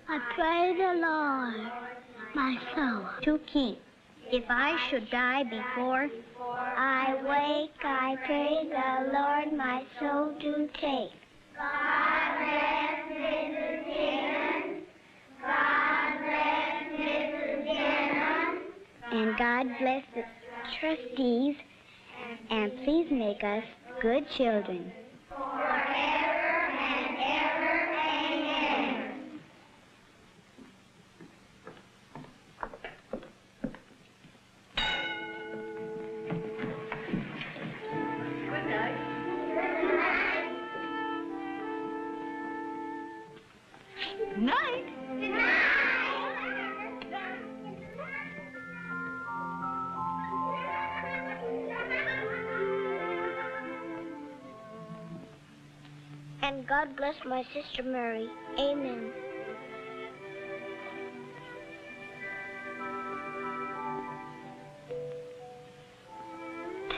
I pray the Lord my soul to keep. If I should die before I wake, I pray the Lord my soul to take. God bless Mrs. Cannon. God bless Mrs. Cannon. And God bless the trustees, and please make us good children. Forever and ever, amen. Good night. Good night. Good night. And God bless my sister Mary. Amen.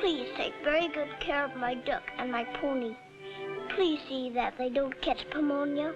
Please take very good care of my duck and my pony. Please see that they don't catch pneumonia.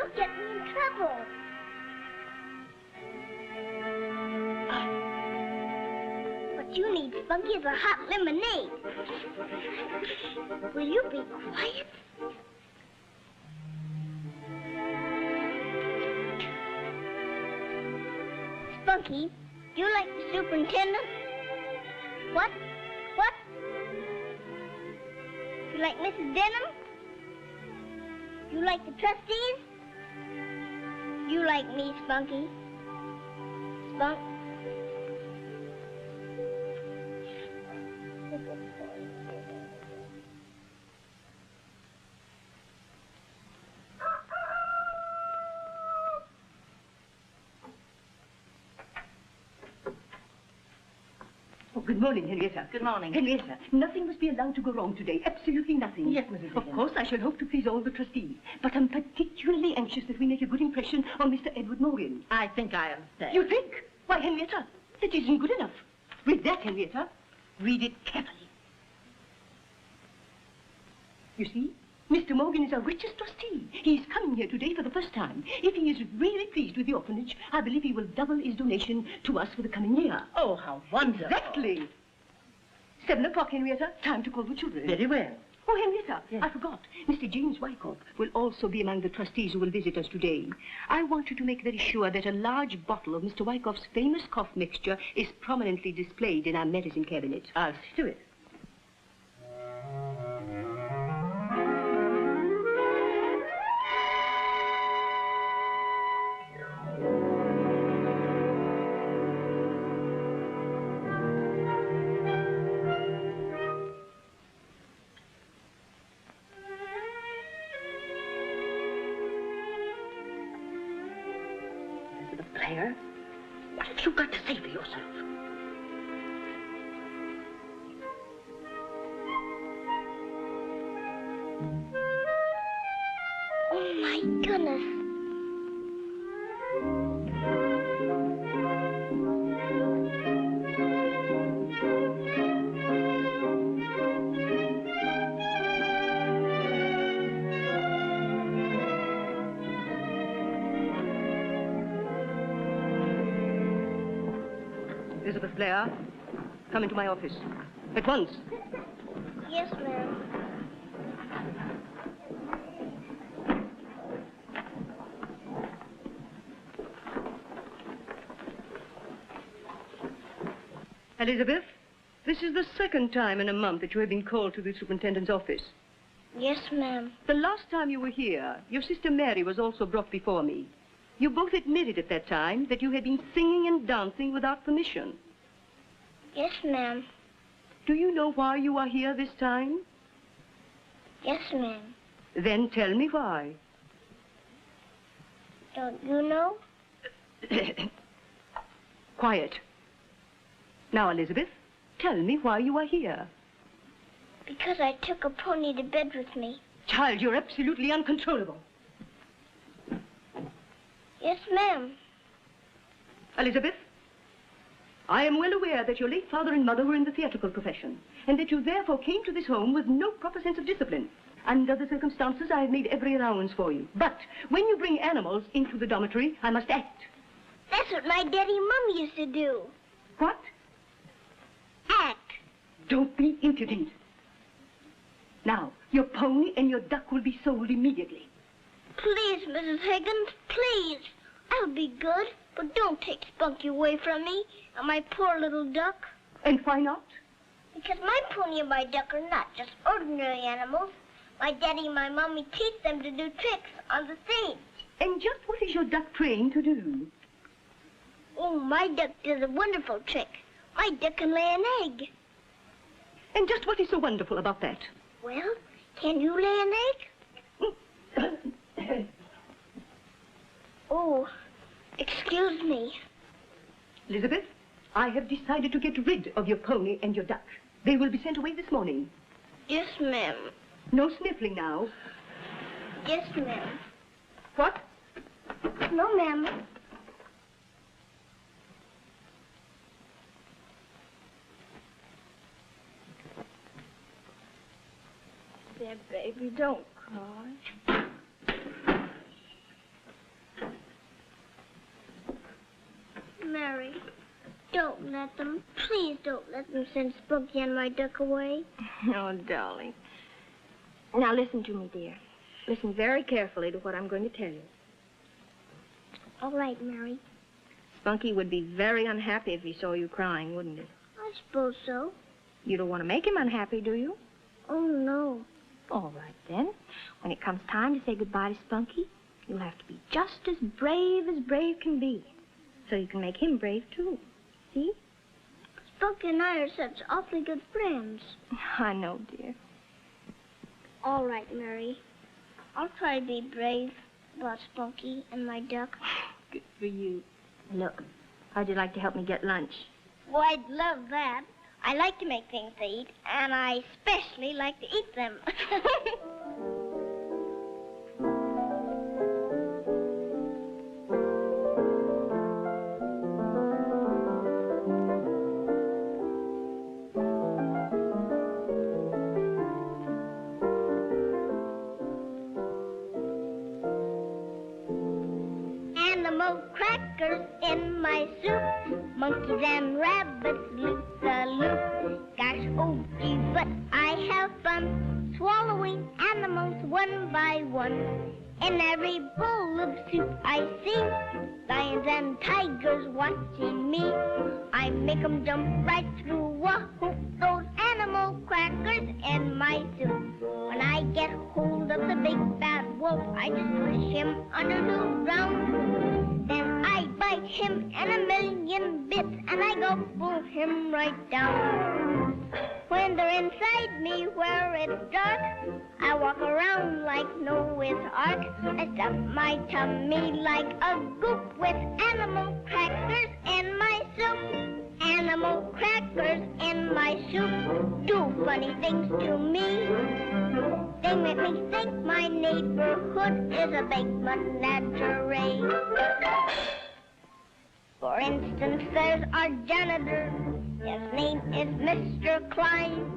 You'll get me in trouble. What you need, Spunky, is a hot lemonade. Will you be quiet? Spunky, do you like the superintendent? What? What? You like Mrs. Denham? You like the trustees? You like me, Spunky? Spunk? Oh, good morning, Henrietta. Good morning. Henrietta, nothing must be allowed to go wrong today. Absolutely nothing. Yes, Mrs. Of Higgins. course, I shall hope to please all the trustees. But I'm particularly anxious that we make a good impression on Mr. Edward Morgan. I think I understand. You think? Why, Henrietta, that isn't good enough. Read that, Henrietta. Read it carefully. You see, Mr. Morgan is our richest trustee. He is coming here today for the first time. If he is really pleased with the orphanage, I believe he will double his donation to us for the coming year. Oh, how wonderful. Exactly. 7 o'clock, Henrietta. Time to call the children. Very well. Oh, Henrietta, Yes. I forgot. Mr. James Wyckoff will also be among the trustees who will visit us today. I want you to make very sure that a large bottle of Mr. Wyckoff's famous cough mixture is prominently displayed in our medicine cabinet. I'll see to it. Blair, what have you got to say for yourself? Oh, my goodness. Elizabeth Blair, come into my office. At once. Yes, ma'am. Elizabeth, this is the second time in a month that you have been called to the superintendent's office. Yes, ma'am. The last time you were here, your sister Mary was also brought before me. You both admitted at that time that you had been singing and dancing without permission. Yes, ma'am. Do you know why you are here this time? Yes, ma'am. Then tell me why. Don't you know? Quiet. Now, Elizabeth, tell me why you are here. Because I took a pony to bed with me. Child, you're absolutely uncontrollable. Yes, ma'am. Elizabeth, I am well aware that your late father and mother were in the theatrical profession, and that you therefore came to this home with no proper sense of discipline. Under the circumstances, I have made every allowance for you. But when you bring animals into the dormitory, I must act. That's what my daddy and mom used to do. What? Act. Don't be impudent. Now, your pony and your duck will be sold immediately. Please, Mrs. Higgins, please. I'll be good, but don't take Spunky away from me and my poor little duck. And why not? Because my pony and my duck are not just ordinary animals. My daddy and my mommy teach them to do tricks on the stage. And just what is your duck trained to do? Oh, my duck does a wonderful trick. My duck can lay an egg. And just what is so wonderful about that? Well, can you lay an egg? Oh, excuse me. Elizabeth, I have decided to get rid of your pony and your duck. They will be sent away this morning. Yes, ma'am. No sniffling now. Yes, ma'am. What? No, ma'am. There, baby, don't cry. Mary. Don't let them. Please don't let them send Spunky and my duck away. Oh, darling. Now, listen to me, dear. Listen very carefully to what I'm going to tell you. All right, Mary. Spunky would be very unhappy if he saw you crying, wouldn't he? I suppose so. You don't want to make him unhappy, do you? Oh, no. All right, then. When it comes time to say goodbye to Spunky, you'll have to be just as brave can be. So you can make him brave, too. See? Spunky and I are such awfully good friends. I know, dear. All right, Mary. I'll try to be brave about Spunky and my duck. Good for you. Look, how'd you like to help me get lunch? Well, I'd love that. I like to make things to eat, and I especially like to eat them. Animal crackers in my soup, monkeys and rabbits loop the loop. Gosh, oh gee, but I have fun swallowing animals one by one. In every bowl of soup I see lions and tigers watching me. I make 'em jump right through a hoop, those animal crackers in my soup. When I get hold of the big bad wolf, I just push him under the ground. Then I bite him in a million bits, and I gobble him right down. When they're inside me where it's dark, I walk around like Noah's Ark. I stuff my tummy like a goop with animal crackers in my soup. Animal crackers in my soup do funny things to me. They make me think my neighborhood is a big menagerie. For instance, there's our janitor. His name is Mr. Klein.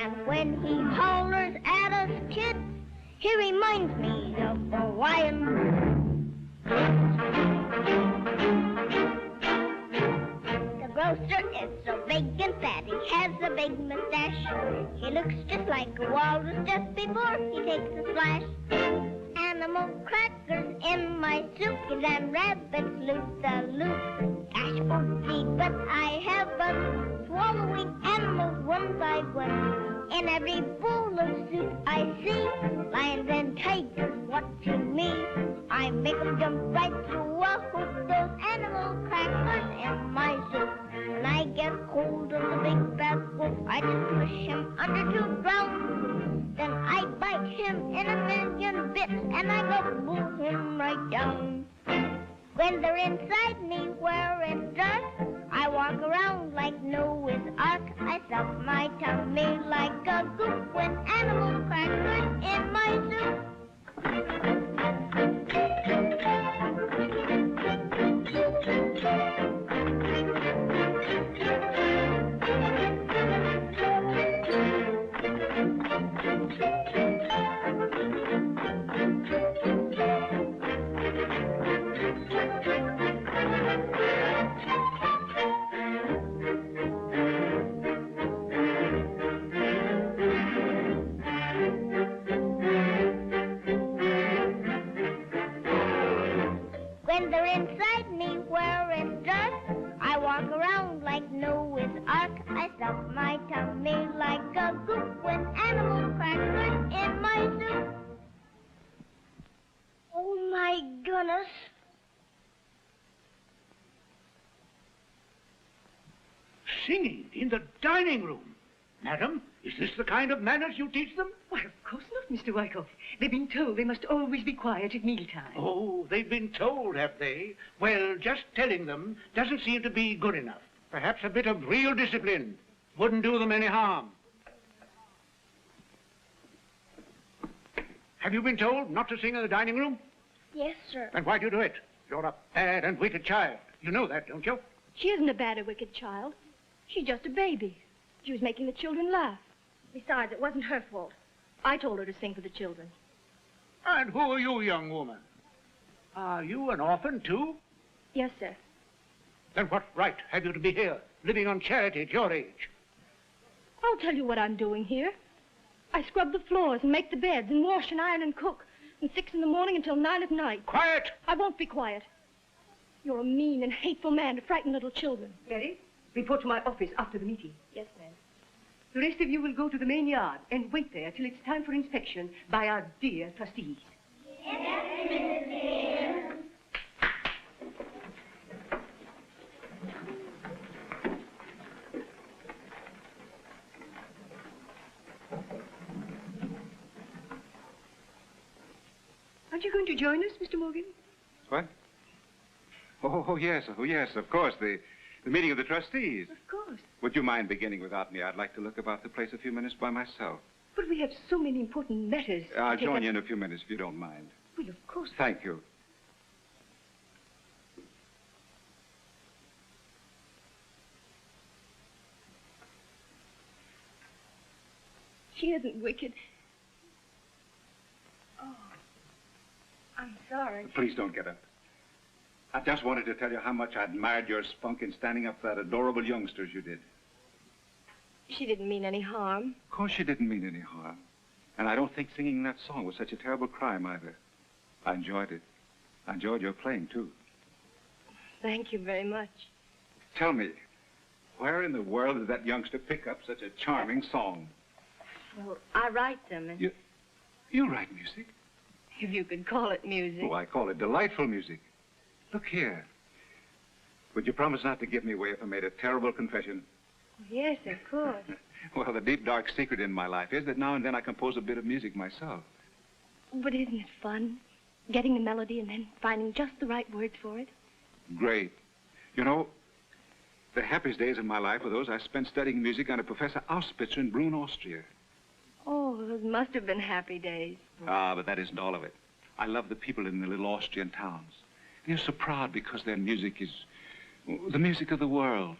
And when he hollers at us kids, he reminds me of Hawaiian. The grocer is so big and fat, he has a big mustache. He looks just like a walrus just before he takes a splash. Animal crackers in my soup, kids and rabbits loop the loop. Gosh, oh gee, but I have fun swallowing animals one by one. In every bowl of soup I see lions and tigers watching me. I make 'em jump right through a hoop, those animal crackers in my soup. When I get hold of the big bad wolf, I just push him under to ground. Then I bite him in a million bits, and I gobble him right down. When they're inside me where it's dark, I walk around like Noah's Ark. I stuff my tummy like a goop with animal crackers in my soup. When they're inside me where it's dark, I walk around like Noah's Ark. I stuff my tummy like a goop with animal crackers in my soup. Oh my goodness. Singing in the dining room. Madam, is this the kind of manners you teach them? Why, of course not, Mr. Wyckoff. They've been told they must always be quiet at mealtime. Oh, they've been told, have they? Well, just telling them doesn't seem to be good enough. Perhaps a bit of real discipline wouldn't do them any harm. Have you been told not to sing in the dining room? Yes, sir. Then why do you do it? You're a bad and wicked child. You know that, don't you? She isn't a bad or wicked child. She's just a baby. She was making the children laugh. Besides, it wasn't her fault. I told her to sing for the children. And who are you, young woman? Are you an orphan, too? Yes, sir. Then what right have you to be here, living on charity at your age? I'll tell you what I'm doing here. I scrub the floors and make the beds and wash and iron and cook from 6 in the morning until 9 at night. Quiet! I won't be quiet. You're a mean and hateful man to frighten little children. Mary, report to my office after the meeting. Yes, ma'am. The rest of you will go to the main yard and wait there till it's time for inspection by our dear trustees. Aren't you going to join us, Mr. Morgan? What? Oh, yes, of course. The meeting of the trustees. Of course. Would you mind beginning without me? I'd like to look about the place a few minutes by myself. But we have so many important matters. I'll join you in a few minutes if you don't mind. Well, of course. Thank you. She isn't wicked. Oh, I'm sorry. Please don't get up. I just wanted to tell you how much I admired your spunk in standing up for that adorable youngster as you did. She didn't mean any harm. Of course she didn't mean any harm. And I don't think singing that song was such a terrible crime either. I enjoyed it. I enjoyed your playing, too. Thank you very much. Tell me, where in the world did that youngster pick up such a charming song? Well, I write them, and You write music? if you could call it music. Oh, I call it delightful music. Look here. Would you promise not to give me away if I made a terrible confession? Yes, of course. Well, the deep, dark secret in my life is that now and then I compose a bit of music myself. But isn't it fun? Getting the melody and then finding just the right words for it? Great. You know, the happiest days of my life were those I spent studying music under Professor Auspitzer in Brunn, Austria. Oh, those must have been happy days. Ah, but that isn't all of it. I love the people in the little Austrian towns. They're so proud because their music is the music of the world.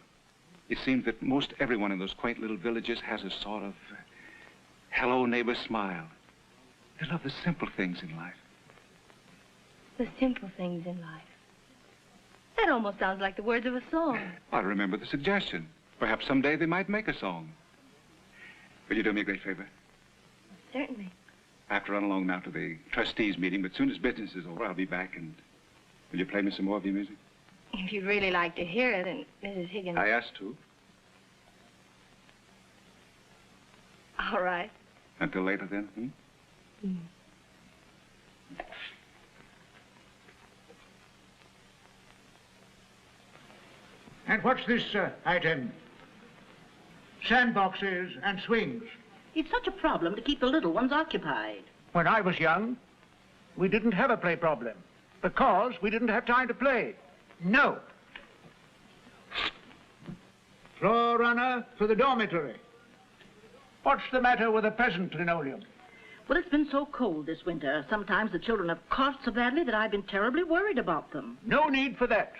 It seems that most everyone in those quaint little villages has a sort of hello, neighbor smile. They love the simple things in life. The simple things in life. That almost sounds like the words of a song. I remember the suggestion. Perhaps someday they might make a song. Will you do me a great favor? Certainly. I have to run along now to the trustees' meeting, but as soon as business is over, I'll be back, and will you play me some more of your music? If you'd really like to hear it, and Mrs. Higgins... I asked to. All right. Until later, then, And what's this item? Sandboxes and swings. It's such a problem to keep the little ones occupied. When I was young, we didn't have a play problem because we didn't have time to play. No. Floor runner for the dormitory. What's the matter with the present linoleum? Well, it's been so cold this winter. Sometimes the children have coughed so badly that I've been terribly worried about them. No need for that.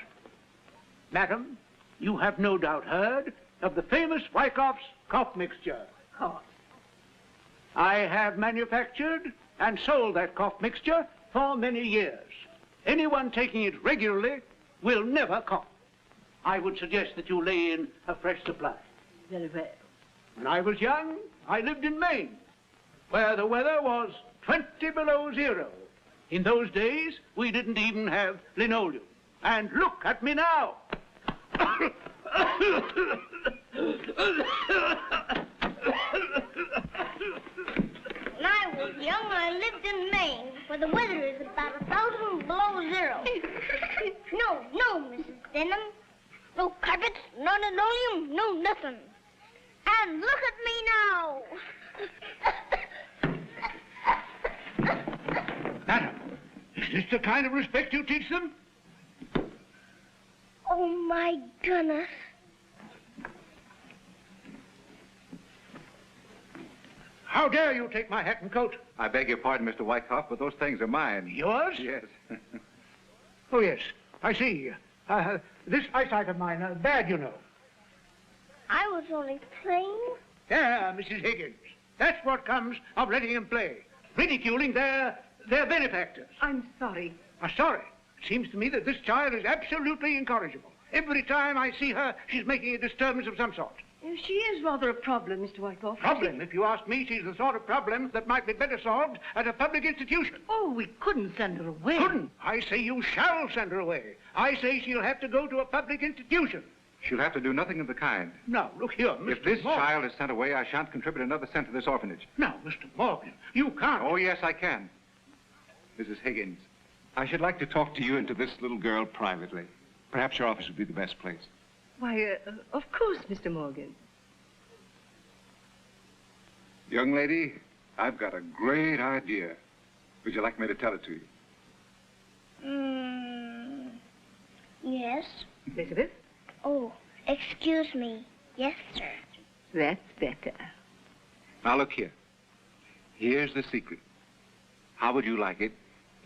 Madam, you have no doubt heard of the famous Wyckoff's cough mixture. Cough. I have manufactured and sold that cough mixture for many years. Anyone taking it regularly will never cough. I would suggest that you lay in a fresh supply. Very well. When I was young, I lived in Maine, where the weather was 20 below zero. In those days, we didn't even have linoleum. And look at me now. When I was young, I lived in Maine, where the weather is about 1,000 below zero. No, Mrs. Denham. No carpets, no linoleum, no nothing. And look at me now. Madam, is this the kind of respect you teach them? Oh, my goodness. How dare you take my hat and coat? I beg your pardon, Mr. Wyckoff, but those things are mine. Yours? Yes. Oh, yes, I see. This eyesight of mine, bad, you know. I was only playing. Yeah, Mrs. Higgins. That's what comes of letting them play. Ridiculing their benefactors. I'm sorry. Sorry. It seems to me that this child is absolutely incorrigible. Every time I see her, she's making a disturbance of some sort. She is rather a problem, Mr. Wyckoff. Problem? If you ask me, she's the sort of problem that might be better solved at a public institution. Oh, we couldn't send her away. Couldn't. I say you shall send her away. I say she'll have to go to a public institution. She'll have to do nothing of the kind. Now, look here, Mr. If this Morgan. child is sent away, I shan't contribute another cent to this orphanage. Now, Mr. Morgan, you can't. Oh, yes, I can. Mrs. Higgins, I should like to talk to you and to this little girl privately. Perhaps your office would be the best place. Why, of course, Mr. Morgan. Young lady, I've got a great idea. Would you like me to tell it to you? Yes. Elizabeth? Oh, excuse me. Yes, sir. That's better. Now, look here. Here's the secret. How would you like it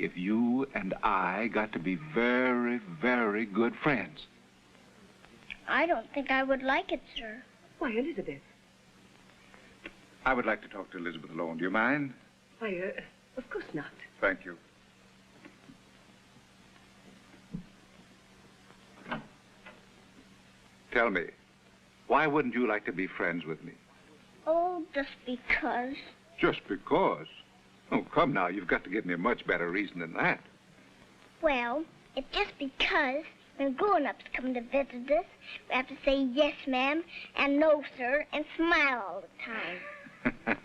if you and I got to be very, very good friends? I don't think I would like it, sir. Why, Elizabeth? I would like to talk to Elizabeth alone. Do you mind? Why, of course not. Thank you. Tell me, why wouldn't you like to be friends with me? Oh, just because. Just because? Oh, come now, you've got to give me a much better reason than that. Well, it's just because when grown-ups come to visit us, we have to say yes, ma'am, and no, sir, and smile all the time.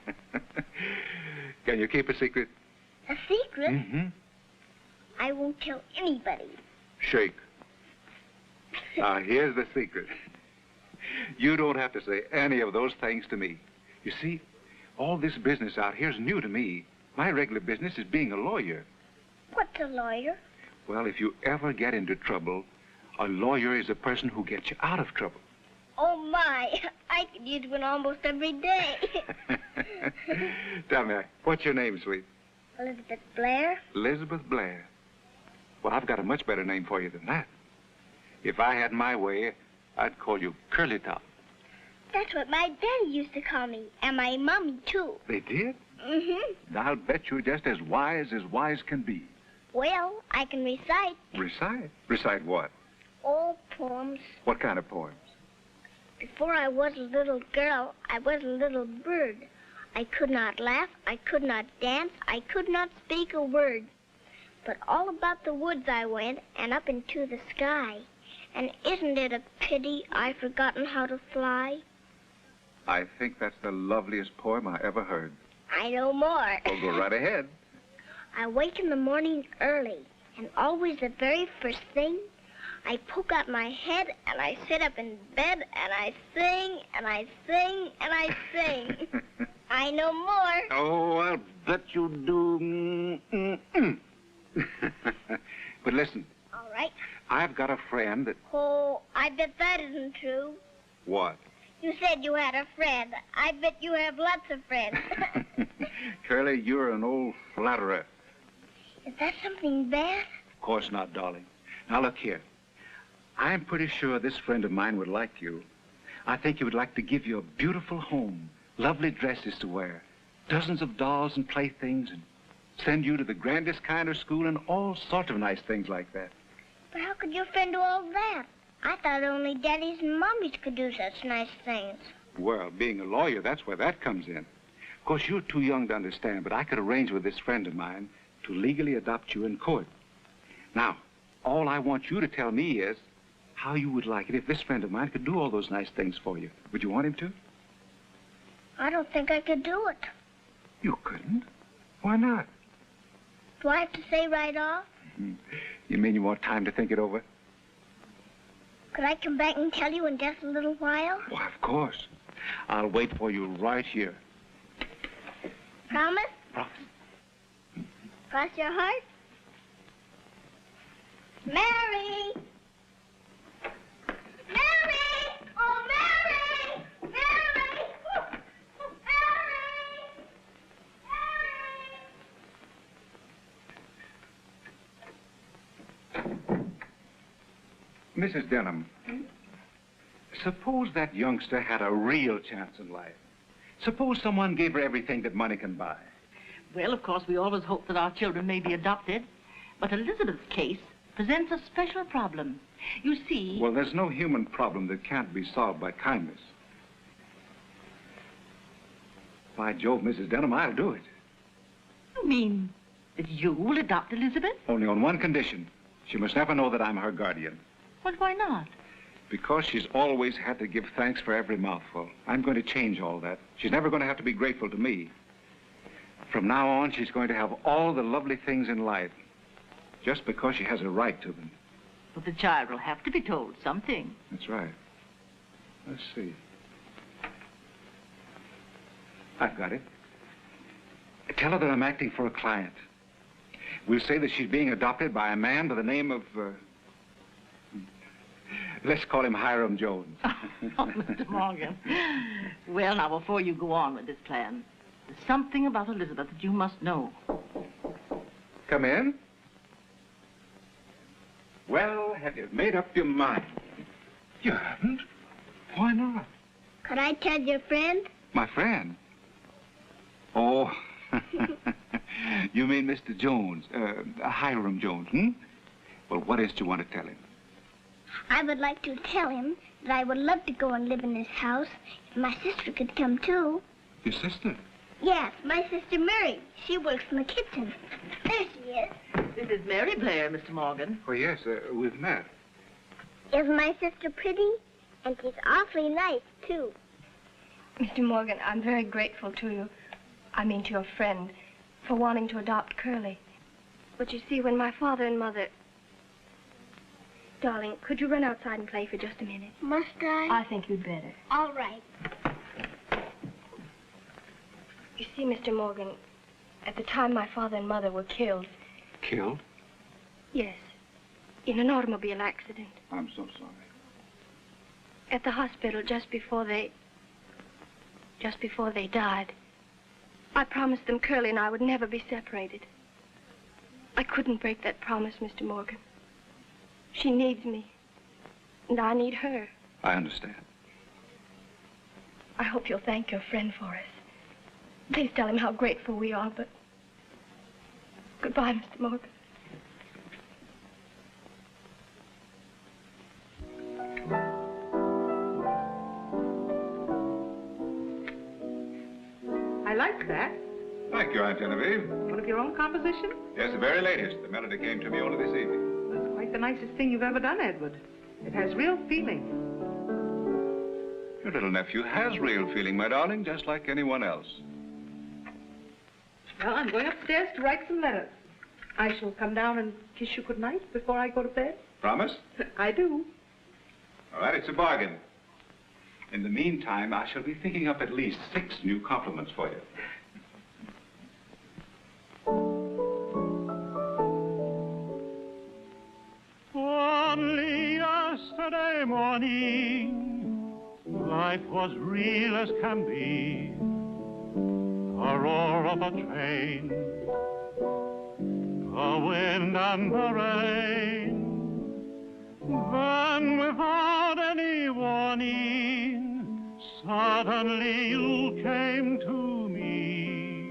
Can you keep a secret? A secret? Mm-hmm. I won't tell anybody. Shake. Now, here's the secret. You don't have to say any of those things to me. You see, all this business out here is new to me. My regular business is being a lawyer. What's a lawyer? Well, if you ever get into trouble, a lawyer is a person who gets you out of trouble. Oh, my. I could use one almost every day. Tell me, what's your name, sweet? Elizabeth Blair? Elizabeth Blair. Well, I've got a much better name for you than that. If I had my way, I'd call you Curly Top. That's what my daddy used to call me, and my mommy, too. They did? Mm-hmm. I'll bet you're just as wise can be. Well, I can recite Recite? Recite what? all poems. What kind of poems? Before I was a little girl, I was a little bird. I could not laugh, I could not dance, I could not speak a word. But all about the woods I went, and up into the sky. And isn't it a pity I've forgotten how to fly? I think that's the loveliest poem I ever heard. I know more. Well, go right ahead. I wake in the morning early, and always the very first thing, I poke out my head, and I sit up in bed, and I sing, and I sing, and I sing. I know more. Oh, I'll bet you do. But listen, All right. I've got a friend that... Oh, I bet that isn't true. What? You said you had a friend. I bet you have lots of friends. Curly, you're an old flatterer. Is that something bad? Of course not, darling. Now, look here. I'm pretty sure this friend of mine would like you. I think he would like to give you a beautiful home, lovely dresses to wear, dozens of dolls and playthings, and send you to the grandest kind of school and all sorts of nice things like that. But how could your friend do all that? I thought only daddies and mommies could do such nice things. Well, being a lawyer, that's where that comes in. Of course, you're too young to understand, but I could arrange with this friend of mine to legally adopt you in court. Now, all I want you to tell me is how you would like it if this friend of mine could do all those nice things for you. Would you want him to? I don't think I could do it. You couldn't? Why not? Do I have to say right off? You mean you want time to think it over? Could I come back and tell you in just a little while? Why, of course. I'll wait for you right here. Promise? Promise. Cross your heart? Mary! Mary! Oh, Mary! Mary! Mary! Mrs. Denham, suppose that youngster had a real chance in life. Suppose someone gave her everything that money can buy. Well, of course, we always hope that our children may be adopted. But Elizabeth's case, presents a special problem. You see... Well, there's no human problem that can't be solved by kindness. By Jove, Mrs. Denham, I'll do it. You mean that you will adopt Elizabeth? Only on one condition. She must never know that I'm her guardian. But why not? Because she's always had to give thanks for every mouthful. I'm going to change all that. She's never going to have to be grateful to me. From now on, she's going to have all the lovely things in life, just because she has a right to them. But the child will have to be told something. That's right. Let's see. I've got it. Tell her that I'm acting for a client. We'll say that she's being adopted by a man by the name of, let's call him Hiram Jones. Oh, Mr. Morgan. Well, now, before you go on with this plan, there's something about Elizabeth that you must know. Come in. Well, have you made up your mind? You haven't? Why not? Could I tell your friend? My friend? Oh, you mean Mr. Jones, Hiram Jones, hmm? Well, what is it you want to tell him? I would like to tell him that I would love to go and live in his house if my sister could come too. Your sister? Yes, my sister Mary. She works in the kitchen. There she is. This is Mary Blair, Mr. Morgan. Oh, yes, we've met. Is my sister pretty? And she's awfully nice, too. Mr. Morgan, I'm very grateful to you. I mean to your friend, for wanting to adopt Curly. But you see, when my father and mother... Darling, could you run outside and play for just a minute? Must I? I think you'd better. All right. You see, Mr. Morgan, at the time my father and mother were killed... Killed? Yes, in an automobile accident. I'm so sorry. At the hospital just before they died, I promised them Curly and I would never be separated. I couldn't break that promise, Mr. Morgan. She needs me, and I need her. I understand. I hope you'll thank your friend for us. Please tell him how grateful we are, but... Goodbye, Mr. Morgan. I like that. Thank you, Aunt Genevieve. One of your own composition? Yes, the very latest. The melody came to me only this evening. That's quite the nicest thing you've ever done, Edward. It has real feeling. Your little nephew has real feeling, my darling, just like anyone else. Well, I'm going upstairs to write some letters. I shall come down and kiss you goodnight before I go to bed. Promise? I do. All right, it's a bargain. In the meantime, I shall be thinking up at least 6 new compliments for you. Only yesterday morning, life was real as can be. A roar of a train, the wind and the rain. Then without any warning, suddenly you came to me.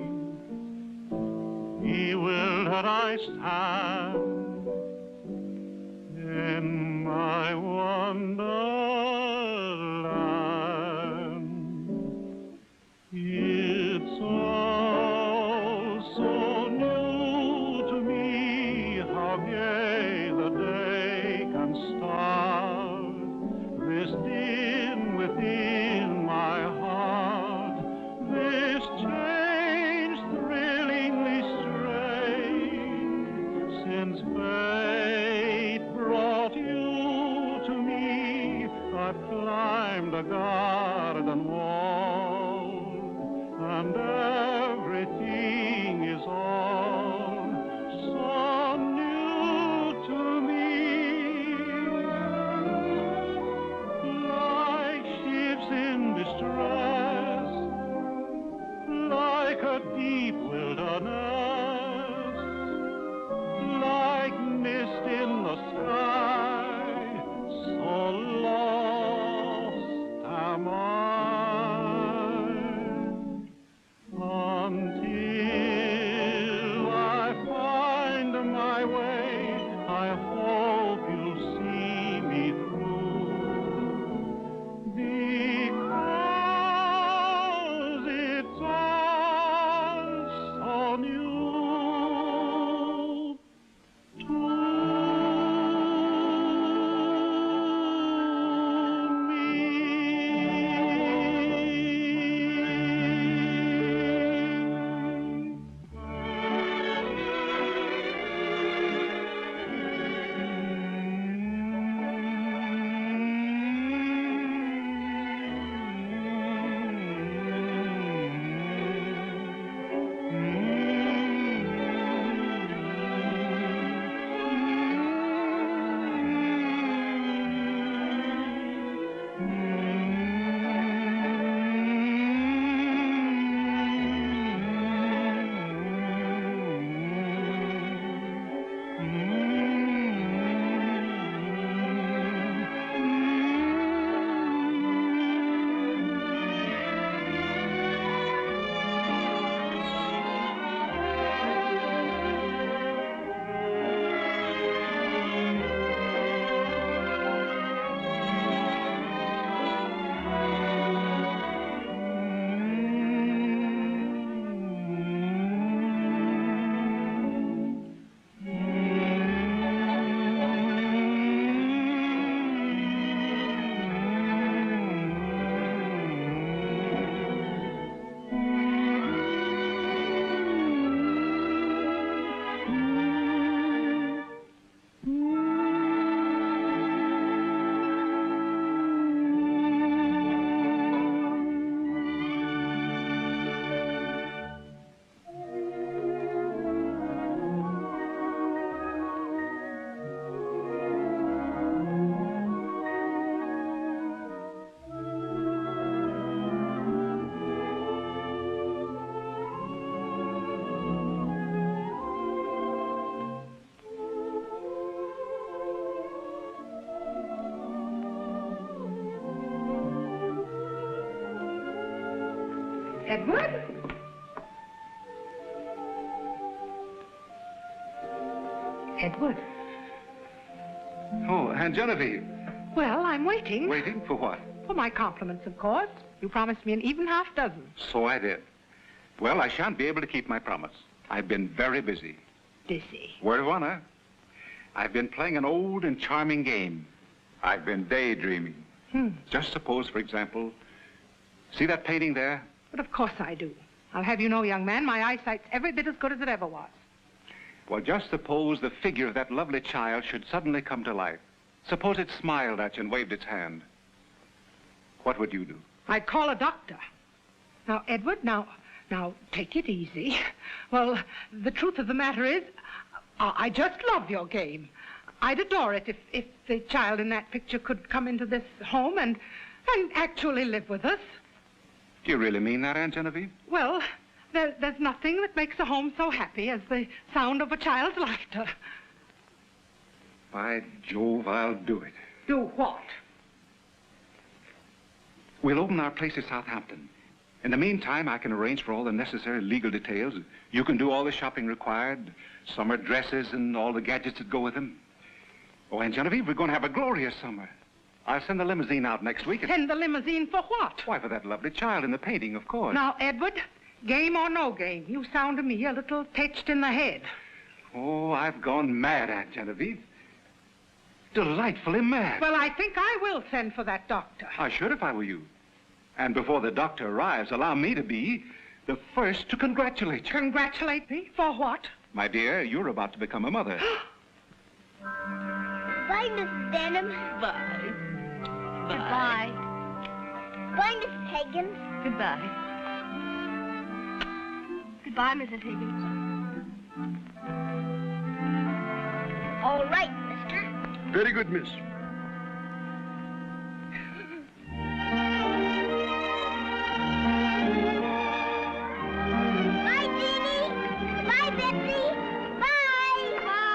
Bewildered I stand in my wonderland. It's all so new to me, how gay the day can start. This din within my heart, this change thrillingly strange, since fate brought you to me. I've climbed a garden wall, and everything is all so new to me. Like ships in distress, like a deep wilderness, like mist in the sky, so lost Edward? Edward? Oh, Aunt Genevieve. Well, I'm waiting. Waiting for what? For my compliments, of course. You promised me an even half dozen. So I did. Well, I shan't be able to keep my promise. I've been very busy. Busy. Word of honor. I've been playing an old and charming game. I've been daydreaming. Just suppose, for example, see that painting there? But of course I do. I'll have you know, young man, my eyesight's every bit as good as it ever was. Well, just suppose the figure of that lovely child should suddenly come to life. Suppose it smiled at you and waved its hand. What would you do? I'd call a doctor. Now, Edward, now, take it easy. Well, the truth of the matter is, I just love your game. I'd adore it if the child in that picture could come into this home and actually live with us. Do you really mean that, Aunt Genevieve? Well, there's nothing that makes a home so happy as the sound of a child's laughter. By Jove, I'll do it. Do what? We'll open our place at Southampton. In the meantime, I can arrange for all the necessary legal details. You can do all the shopping required, summer dresses and all the gadgets that go with them. Oh, Aunt Genevieve, we're going to have a glorious summer. I'll send the limousine out next week. Send the limousine for what? Why, for that lovely child in the painting, of course. Now, Edward, game or no game, you sound to me a little pitched in the head. Oh, I've gone mad, Aunt Genevieve. Delightfully mad. Well, I think I will send for that doctor. I should if I were you. And before the doctor arrives, allow me to be the first to congratulate you. Congratulate me? For what? My dear, you're about to become a mother. Bye, Mrs. Denham. Bye. Goodbye. Bye, Mrs. Higgins. Goodbye. Goodbye, Mrs. Higgins. All right, mister. Very good, miss. Bye, Jeannie. Bye, Betsy. Bye. Bye.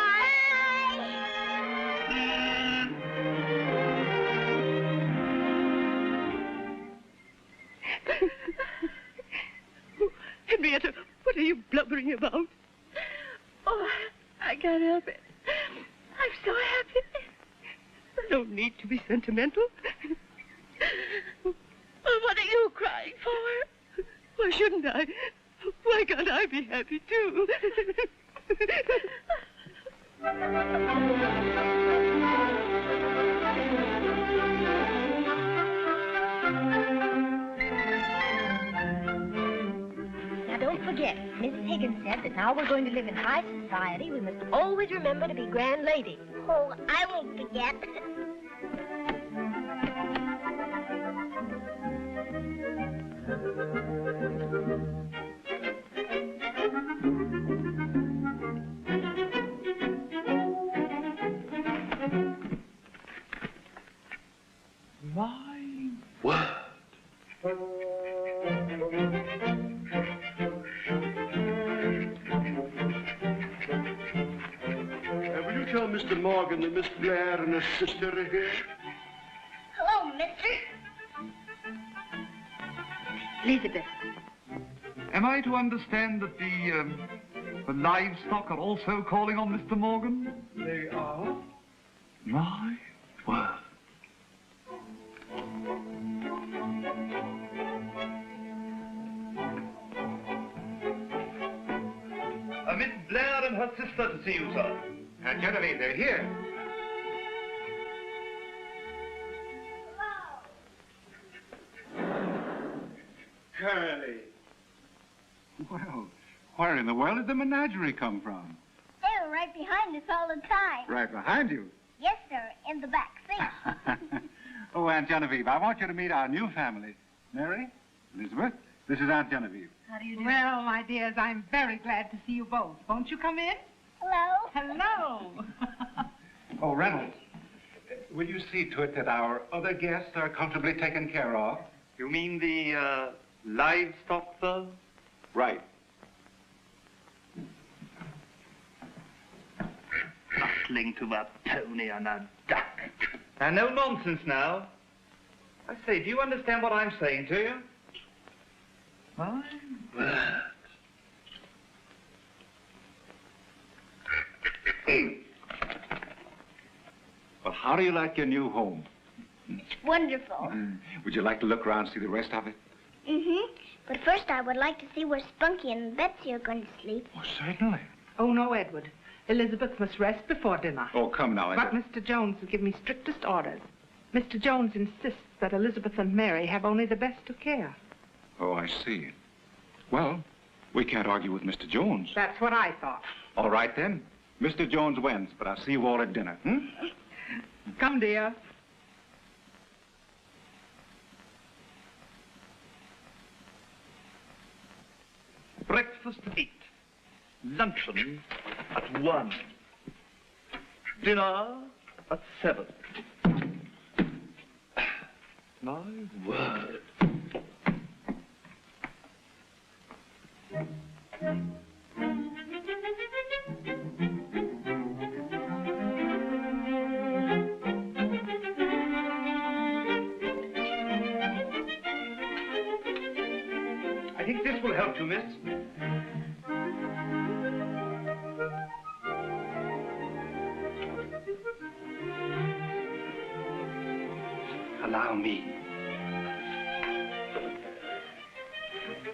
Henrietta, what are you blubbering about? Oh, I can't help it. I'm so happy. I don't need to be sentimental. What are you crying for? Why shouldn't I? Why can't I be happy, too? Now, don't forget, Mrs. Higgins said that now we're going to live in high society, we must always remember to be grand ladies. Oh, I won't forget. My word. Will you tell Mr. Morgan that Miss Blair and her sister are here? Hello, mister. Elizabeth. Am I to understand that the livestock are also calling on Mr. Morgan? They are. My word. Miss Blair and her sister to see you, sir. Aunt Genevieve, they're here. Curly. Well, where in the world did the menagerie come from? They were right behind us all the time. Right behind you. Yes, sir, in the back seat. Oh, Aunt Genevieve, I want you to meet our new family. Mary, Elizabeth, this is Aunt Genevieve. Well, my dears, I'm very glad to see you both. Won't you come in? Hello. Hello. Oh, Reynolds, will you see to it that our other guests are comfortably taken care of? You mean the livestock, sir? Right. Bustling to a pony and a duck. Now, no nonsense now. I say, do you understand what I'm saying to you? My word. Well, how do you like your new home? It's wonderful. Would you like to look around and see the rest of it? Mm-hmm. But first I would like to see where Spunky and Betsy are going to sleep. Oh, certainly. Oh, no, Edward. Elizabeth must rest before dinner. Oh, come now. But Mr. Jones will give me strictest orders. Mr. Jones insists that Elizabeth and Mary have only the best of care. Oh, I see. Well, we can't argue with Mr. Jones. That's what I thought. All right, then. Mr. Jones wins, but I'll see you all at dinner, Come, dear. Breakfast at 8. Luncheon at 1. Dinner at 7. My word. I think this will help you, miss. Allow me.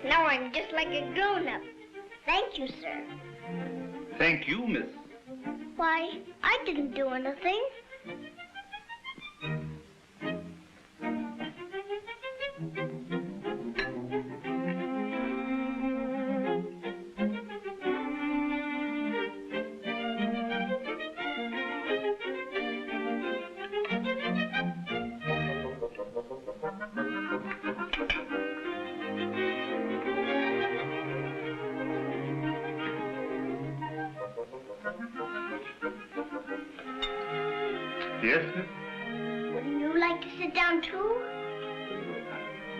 Now I'm just like a grown-up. Thank you, sir. Thank you, miss. Why, I didn't do anything. Yes, miss? Wouldn't you like to sit down, too?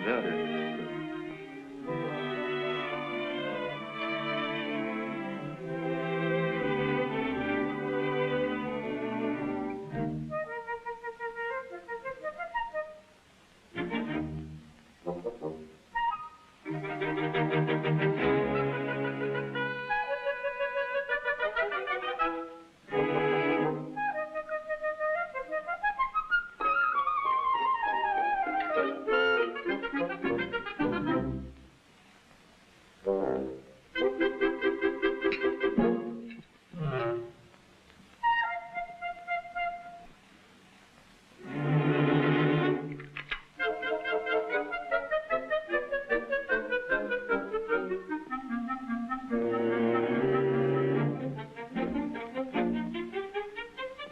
Very.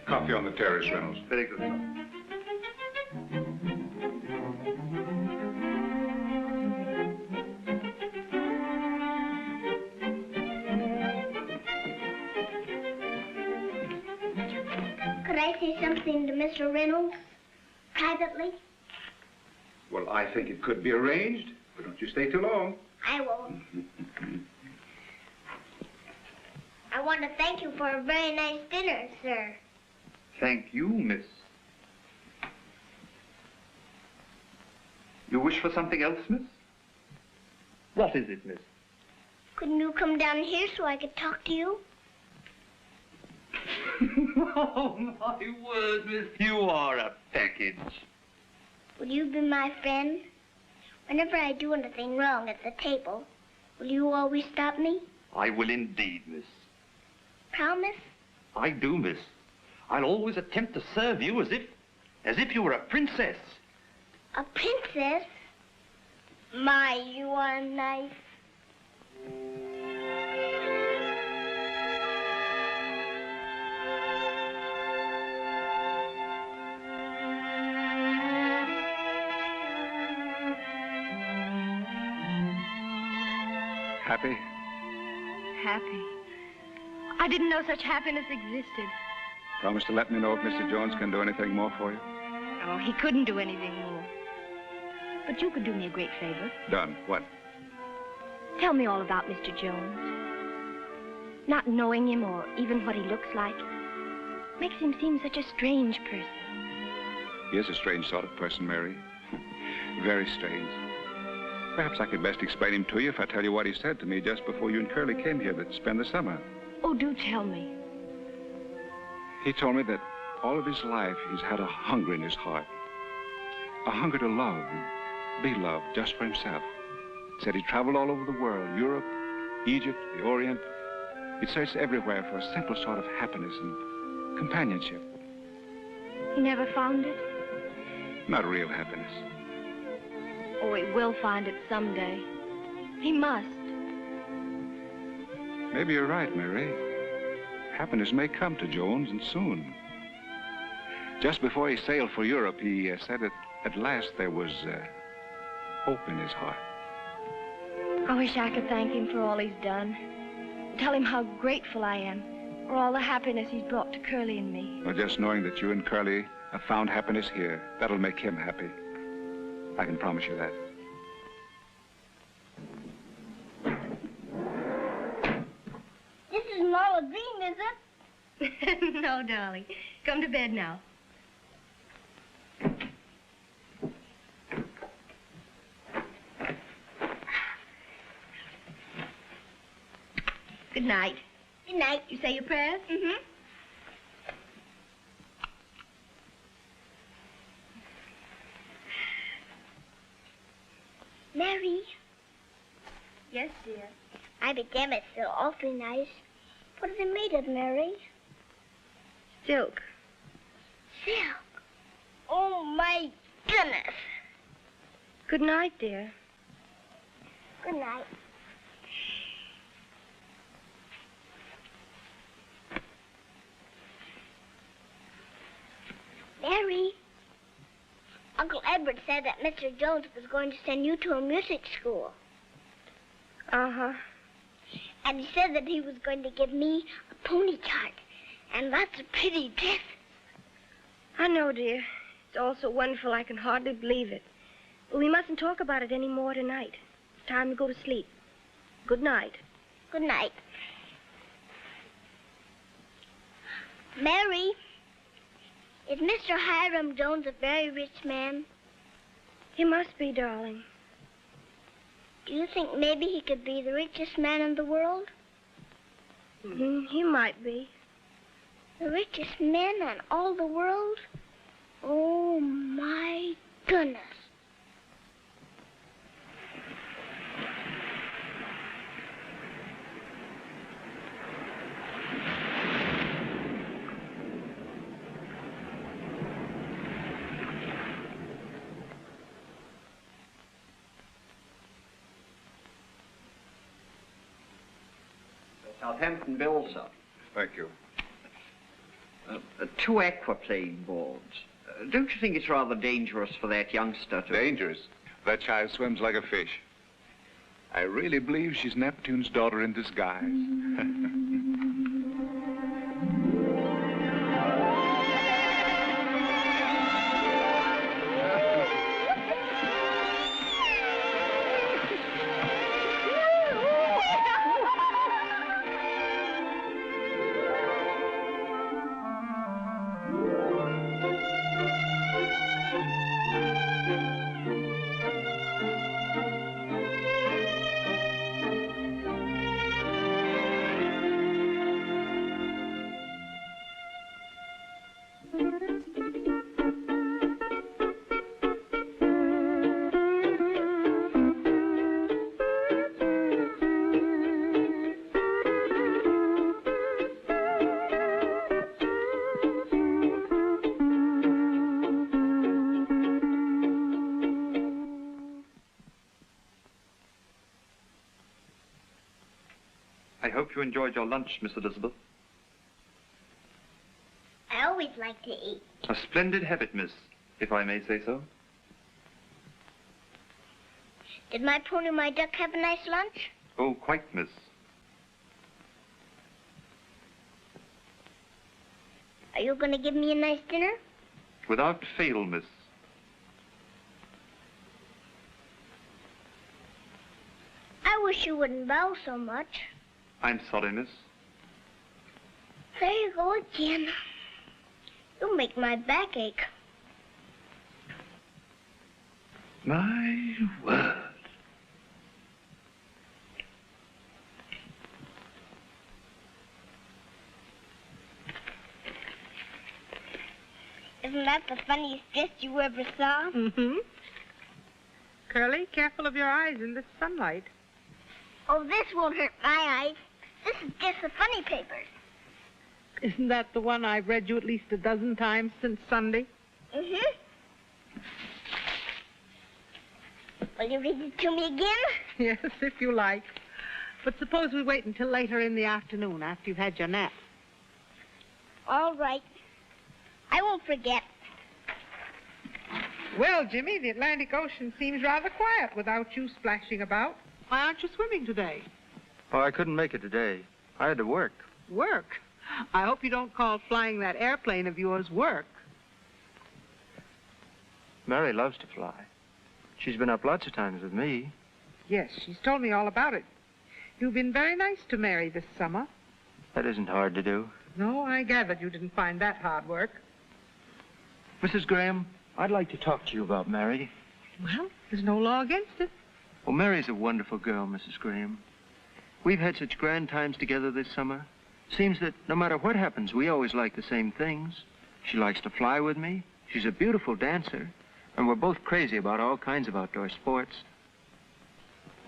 Coffee on the terrace, Reynolds. Very good, sir. Could I say something to Mr. Reynolds? Privately? Well, I think it could be arranged, but don't you stay too long. I won't. I want to thank you for a very nice dinner, sir. Thank you, miss. You wish for something else, miss? What is it, miss? Couldn't you come down here so I could talk to you? Oh, my word, miss. You are a package. Will you be my friend? Whenever I do anything wrong at the table, will you always stop me? I will indeed, miss. Promise? I do, miss. I'll always attempt to serve you as if you were a princess. A princess? My, you are nice. Happy? Happy. I didn't know such happiness existed. Promise to let me know if Mr. Jones can do anything more for you? Oh, he couldn't do anything more. But you could do me a great favor. Done. What? Tell me all about Mr. Jones. Not knowing him or even what he looks like makes him seem such a strange person. He is a strange sort of person, Mary. Very strange. Perhaps I could best explain him to you if I tell you what he said to me just before you and Curly came here to spend the summer. Oh, do tell me. He told me that all of his life he's had a hunger in his heart. A hunger to love and be loved just for himself. Said he traveled all over the world, Europe, Egypt, the Orient. He searched everywhere for a simple sort of happiness and companionship. He never found it? Not real happiness. Oh, he will find it someday. He must. Maybe you're right, Mary. Happiness may come to Jones, and soon. Just before he sailed for Europe, he said that at last there was hope in his heart. I wish I could thank him for all he's done. Tell him how grateful I am for all the happiness he's brought to Curly and me. Well, just knowing that you and Curly have found happiness here, that'll make him happy. I can promise you that. This isn't all a dream, is it? No, darling. Come to bed now. Good night. Good night. You say your prayers? Mm-hmm. Mary. Yes, dear. My pajamas feel awfully nice. What are they made of, Mary? Silk. Silk. Oh, my goodness. Good night, dear. Good night. Mary, Uncle Edward said that Mr. Jones was going to send you to a music school. Uh-huh. And he said that he was going to give me a pony cart and lots of pretty dresses. I know, dear. It's all so wonderful I can hardly believe it. But we mustn't talk about it any more tonight. It's time to go to sleep. Good night. Good night. Mary, is Mr. Hiram Jones a very rich man? He must be, darling. Do you think maybe he could be the richest man in the world? He might be. The richest man in all the world? Oh, my goodness. Southampton Bill, sir. Thank you. 2 aquaplane boards. Don't you think it's rather dangerous for that youngster to... Dangerous? That child swims like a fish. I really believe she's Neptune's daughter in disguise. I hope you enjoyed your lunch, Miss Elizabeth. I always like to eat. A splendid habit, miss, if I may say so. Did my pony, my duck, have a nice lunch? Oh, quite, miss. Are you going to give me a nice dinner? Without fail, miss. I wish you wouldn't bow so much. I'm sorry, miss. There you go again. You make my back ache. My word. Isn't that the funniest dress you ever saw? Mm-hmm. Curly, careful of your eyes in this sunlight. Oh, this won't hurt my eyes. This is just the funny papers. Isn't that the one I've read you at least a dozen times since Sunday? Mm-hmm. Will you read it to me again? Yes, if you like. But suppose we wait until later in the afternoon after you've had your nap. All right. I won't forget. Well, Jimmy, the Atlantic Ocean seems rather quiet without you splashing about. Why aren't you swimming today? Oh, I couldn't make it today. I had to work. Work? I hope you don't call flying that airplane of yours work. Mary loves to fly. She's been up lots of times with me. Yes, she's told me all about it. You've been very nice to Mary this summer. That isn't hard to do. No, I gathered you didn't find that hard work. Mrs. Graham, I'd like to talk to you about Mary. Well, there's no law against it. Well, Mary's a wonderful girl, Mrs. Graham. We've had such grand times together this summer. Seems that no matter what happens, we always like the same things. She likes to fly with me. She's a beautiful dancer. And we're both crazy about all kinds of outdoor sports.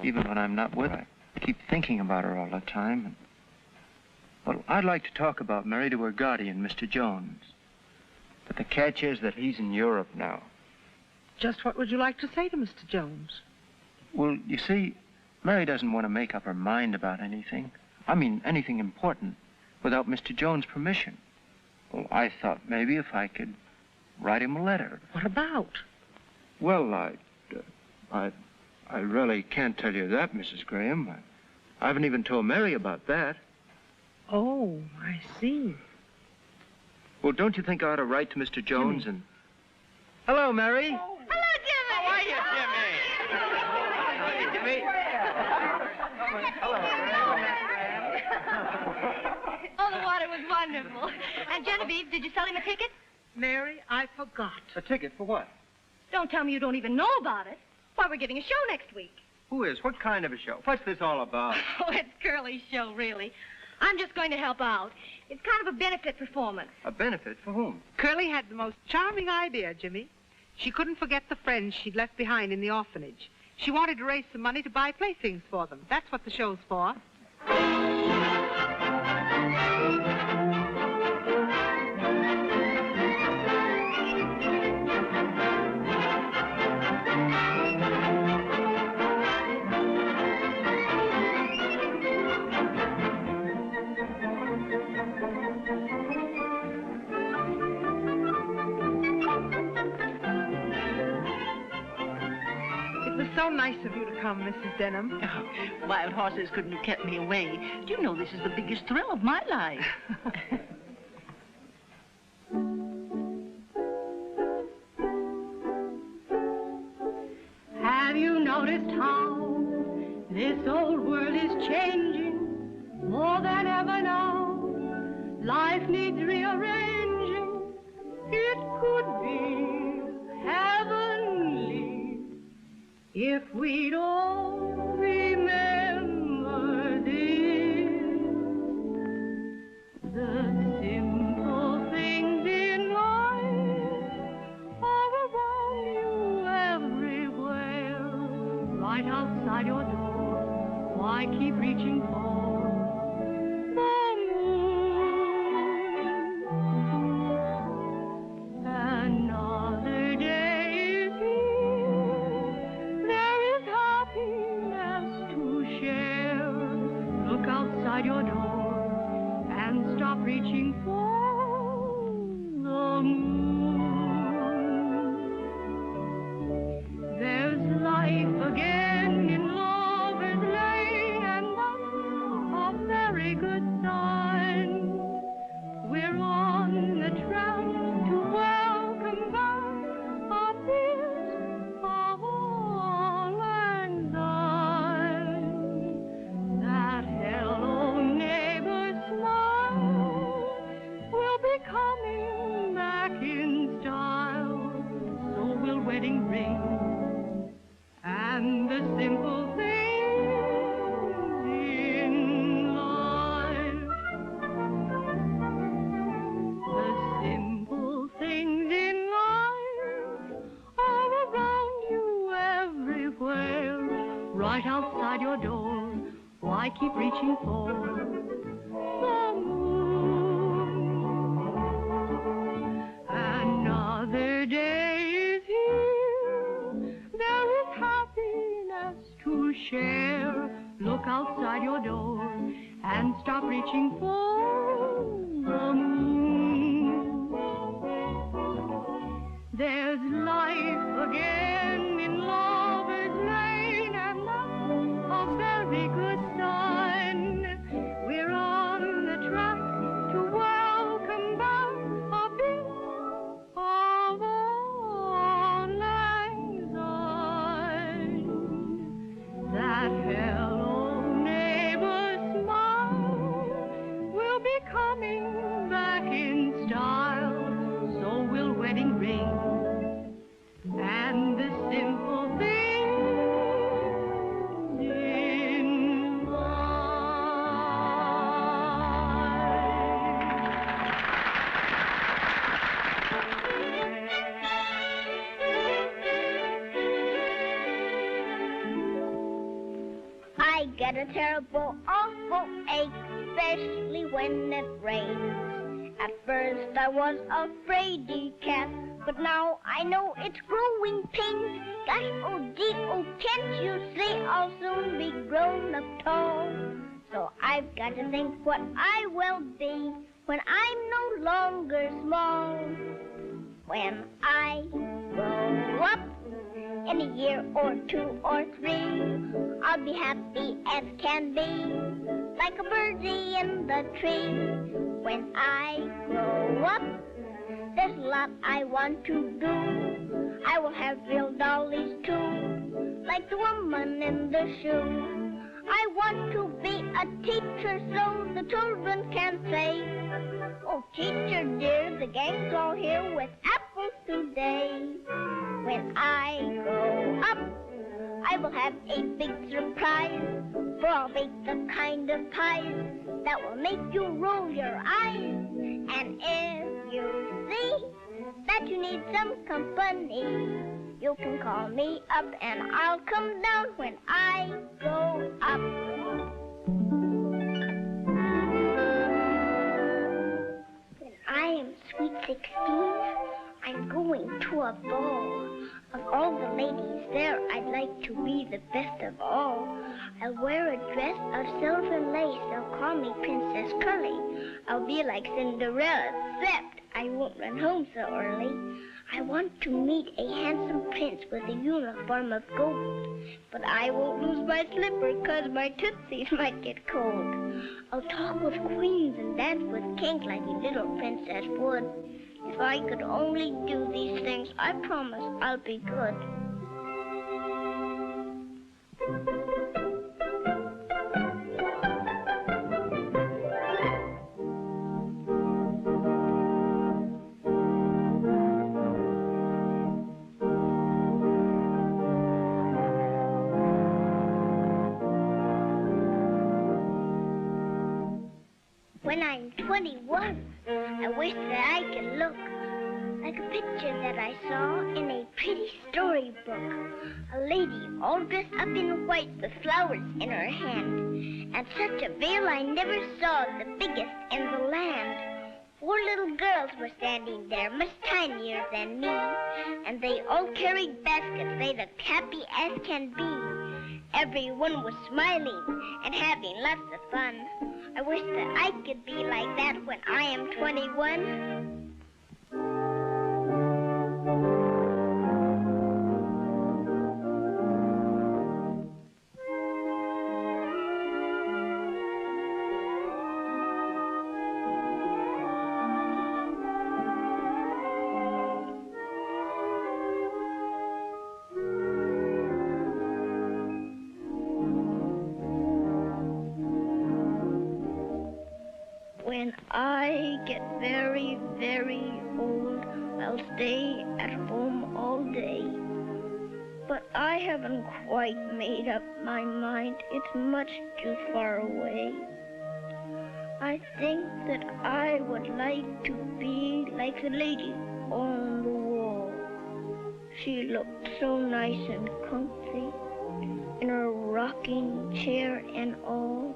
Even when I'm not with her, I keep thinking about her all the time. And, well, I'd like to talk about Mary to her guardian, Mr. Jones. But the catch is that he's in Europe now. Just what would you like to say to Mr. Jones? Well, you see, Mary doesn't want to make up her mind about anything. I mean, anything important, without Mr. Jones' permission. Well, I thought maybe if I could write him a letter. What about? Well, I really can't tell you that, Mrs. Graham. I haven't even told Mary about that. Oh, I see. Well, don't you think I ought to write to Mr. Jones and... Hello, Mary. Hello, Jimmy. How are you, Jimmy? Jimmy. Oh, the water was wonderful. And Genevieve, did you sell him a ticket? Mary, I forgot. A ticket for what? Don't tell me you don't even know about it. Why, we're giving a show next week. Who is? What kind of a show? What's this all about? Oh, it's Curly's show, really. I'm just going to help out. It's kind of a benefit performance. A benefit for whom? Curly had the most charming idea, Jimmy. She couldn't forget the friends she'd left behind in the orphanage. She wanted to raise some money to buy playthings for them. That's what the show's for. So nice of you to come, Mrs. Denham. Oh, wild horses couldn't have kept me away. Do you know this is the biggest thrill of my life? Have you noticed how this old world is changing more than ever now? Life needs rearranging. It could be heavenly if we'd all remember this. The simple things in life are around you everywhere, right outside your door. Why keep reaching for the moon? Another day is here. There is happiness to share. Look outside your door and stop reaching for the moon. There's life again in Lover's Lane, and that's a very good sign. We're on the track to welcome back our dears of all and thine. That hello neighbor smile will be coming back in style. So will wedding ring and the simple things in life. The simple things in right outside your door. Why keep reaching for the moon? Another day is here. There is happiness to share. Look outside your door and stop reaching for the moon. There's life again in Lover's Lane, and that's a very good sign. We're on the track to welcome back a bit of Auld Lang Syne. That hello neighbor smile will be coming back in style. So will wedding ring and the simple things in I get a terrible, awful ache, especially when it rains. At first I was afraid-y cat, but now I know it's growing pains. Gosh, oh gee, oh can't you see I'll soon be grown up tall? So I've got to think what I will be when I'm no longer small. When I grow up, in a year or 2 or 3, I'll be happy as can be, like a birdie in the tree. When I grow up, there's a lot I want to do. I will have real dollies too, like the woman in the shoe. I want to be a teacher so the children can say, oh teacher dear, the gang's all here with apples today. When I grow up, I will have a big surprise, for I'll bake the kind of pies that will make you roll your eyes. And if you see that you need some company, you can call me up and I'll come down when I grow up. When I am sweet 16, I'm going to a ball. Of all the ladies there, I'd like to be the best of all. I'll wear a dress of silver lace. They'll call me Princess Curly. I'll be like Cinderella, except I won't run home so early. I want to meet a handsome prince with a uniform of gold. But I won't lose my slipper, 'cause my tootsies might get cold. I'll talk with queens and dance with kings like a little princess would. If I could only do these things, I promise I'll be good. When I'm 21, I wish that I could look like a picture that I saw in a pretty storybook. A lady all dressed up in white with flowers in her hand, and such a veil I never saw, the biggest in the land. 4 little girls were standing there, much tinier than me, and they all carried baskets, they looked happy as can be. Everyone was smiling and having lots of fun. I wish that I could be like that when I am 21. When I get very, very old, I'll stay at home all day. But I haven't quite made up my mind. It's much too far away. I think that I would like to be like the lady on the wall. She looked so nice and comfy, in her rocking chair and all,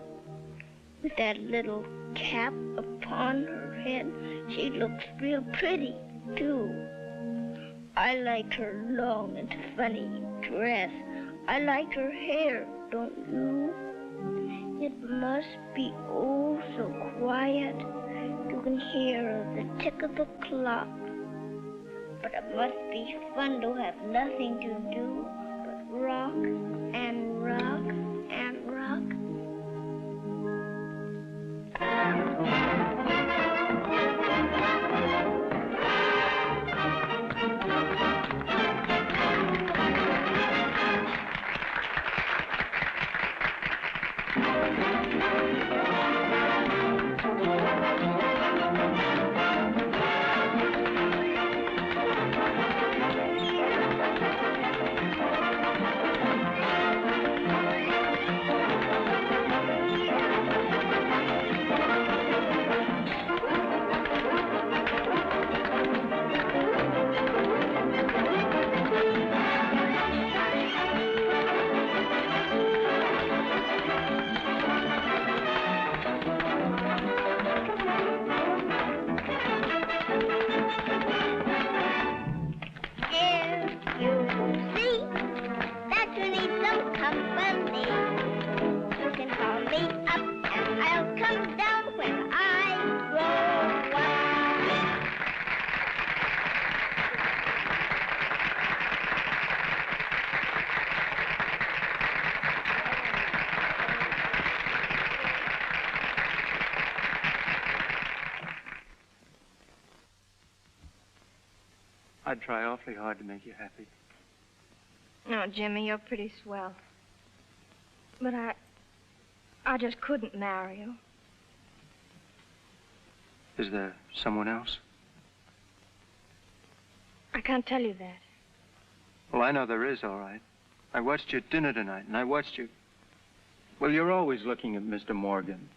with that little cap upon her head. She looks real pretty, too. I like her long and funny dress. I like her hair, don't you? It must be oh so quiet. You can hear the tick of the clock. But it must be fun to have nothing to do but rock and rock and rock. I'd try awfully hard to make you happy. No, Jimmy, you're pretty swell. But I just couldn't marry you. Is there someone else? I can't tell you that. Well, I know there is, all right. I watched you at dinner tonight, and I watched you. Well, you're always looking at Mr. Morgan.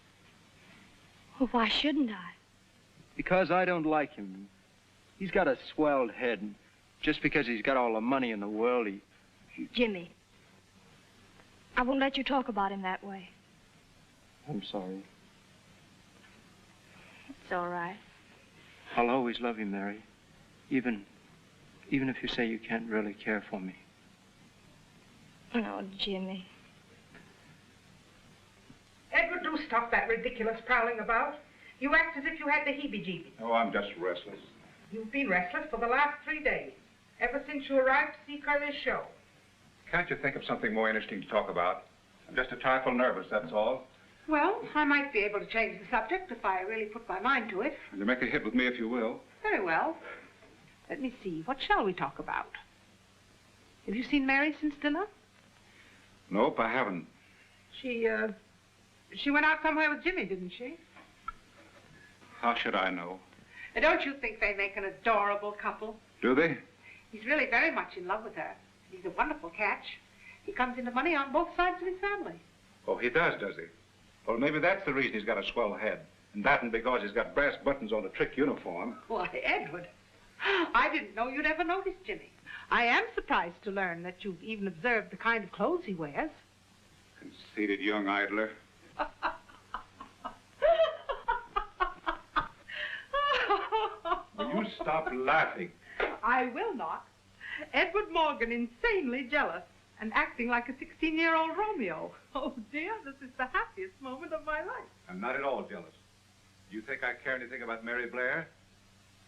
Well, why shouldn't I? Because I don't like him. He's got a swelled head, and just because he's got all the money in the world, Jimmy, I won't let you talk about him that way. I'm sorry. It's all right. I'll always love you, Mary. Even if you say you can't really care for me. Oh, Jimmy. Edward, do stop that ridiculous prowling about. You act as if you had the heebie-jeebies. Oh, I'm just restless. You've been restless for the last 3 days, ever since you arrived to see Curly's show. Can't you think of something more interesting to talk about? I'm just a trifle nervous, that's all. Well, I might be able to change the subject if I really put my mind to it. You make a hit with me if you will. Very well. Let me see. What shall we talk about? Have you seen Mary since dinner? Nope, I haven't. She went out somewhere with Jimmy, didn't she? How should I know? And don't you think they make an adorable couple? Do they? He's really very much in love with her. He's a wonderful catch. He comes into money on both sides of his family. Oh, he does he? Well, maybe that's the reason he's got a swell head. And that and because he's got brass buttons on a trick uniform. Why, Edward, I didn't know you'd ever noticed Jimmy. I am surprised to learn that you've even observed the kind of clothes he wears. Conceited young idler. Will you stop laughing? I will not. Edward Morgan insanely jealous and acting like a 16-year-old Romeo. Oh, dear, this is the happiest moment of my life. I'm not at all jealous. Do you think I care anything about Mary Blair?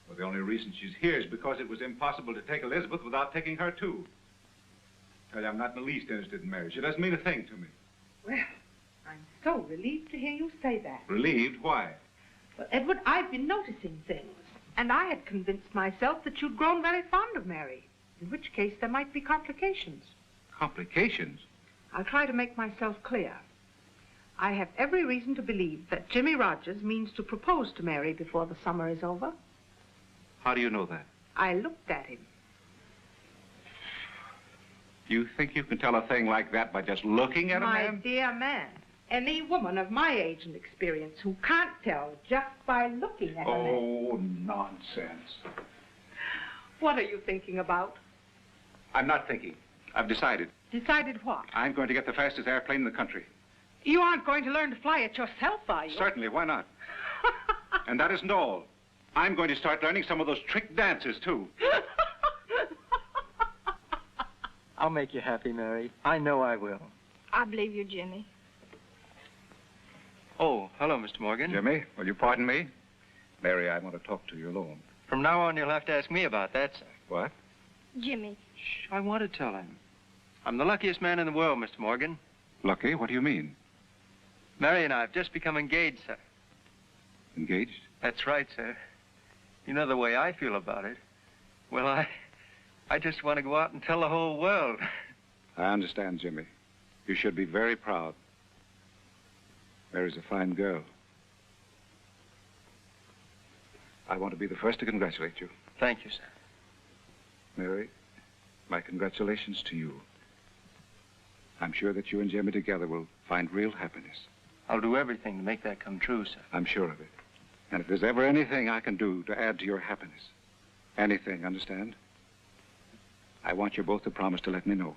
Well, the only reason she's here is because it was impossible to take Elizabeth without taking her, too. Tell you, I'm not in the least interested in Mary. She doesn't mean a thing to me. Well, I'm so relieved to hear you say that. Relieved? Why? Well, Edward, I've been noticing things. And I had convinced myself that you'd grown very fond of Mary, in which case there might be complications. Complications? I'll try to make myself clear. I have every reason to believe that Jimmy Rogers means to propose to Mary before the summer is over. How do you know that? I looked at him. You think you can tell a thing like that by just looking at a man? My dear man, any woman of my age and experience who can't tell just by looking at a man. Oh, nonsense. What are you thinking about? I'm not thinking. I've decided. Decided what? I'm going to get the fastest airplane in the country. You aren't going to learn to fly it yourself, are you? Certainly, why not? And that isn't all. I'm going to start learning some of those trick dances, too. I'll make you happy, Mary. I know I will. I believe you, Jimmy. Oh, hello, Mr. Morgan. Jimmy, will you pardon me? Mary, I want to talk to you alone. From now on, you'll have to ask me about that, sir. What? Jimmy. Shh, I want to tell him. I'm the luckiest man in the world, Mr. Morgan. Lucky? What do you mean? Mary and I have just become engaged, sir. Engaged? That's right, sir. You know the way I feel about it. Well, I just want to go out and tell the whole world. I understand, Jimmy. You should be very proud. Mary's a fine girl. I want to be the first to congratulate you. Thank you, sir. Mary, my congratulations to you. I'm sure that you and Jimmy together will find real happiness. I'll do everything to make that come true, sir. I'm sure of it. And if there's ever anything I can do to add to your happiness, anything, understand? I want you both to promise to let me know.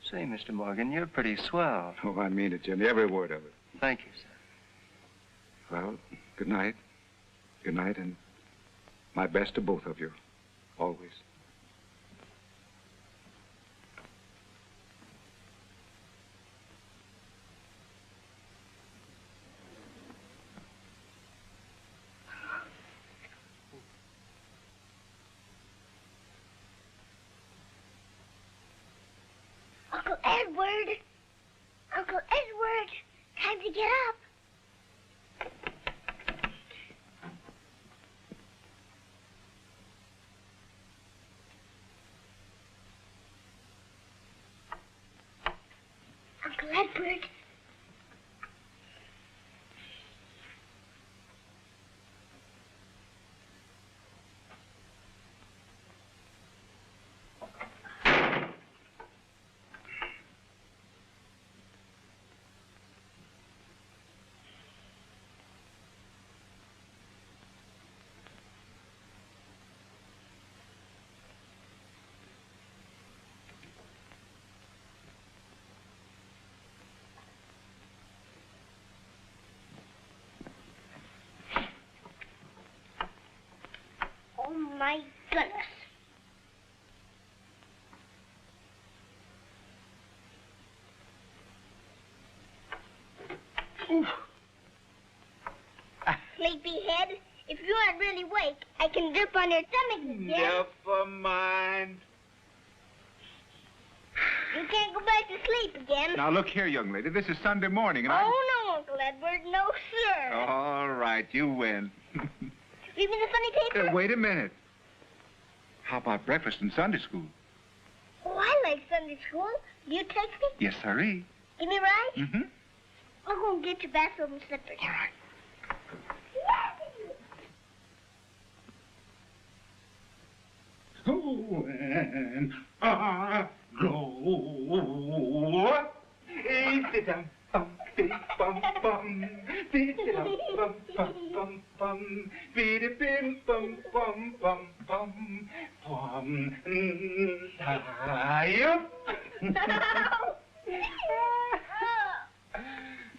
Say, Mr. Morgan, you're pretty swell. Oh, I mean it, Jimmy, every word of it. Thank you, sir. Well, good night. Good night, and my best to both of you, always. Uncle Edward! Uncle Edward! Time to get up. Uncle Edward! Oh, my goodness. Sleepyhead, if you aren't really awake, I can dip on your stomach again. Never mind. You can't go back to sleep again. Now, look here, young lady. This is Sunday morning, and Oh, no, Uncle Edward. No, sir. All right, you win. Read me the funny paper. Wait a minute. How about breakfast in Sunday school? Oh, I like Sunday school. Do you take me? Yes, sirree. Give me right? Mm-hmm. I'll go and get your bathrobe and slippers. All right. When I go,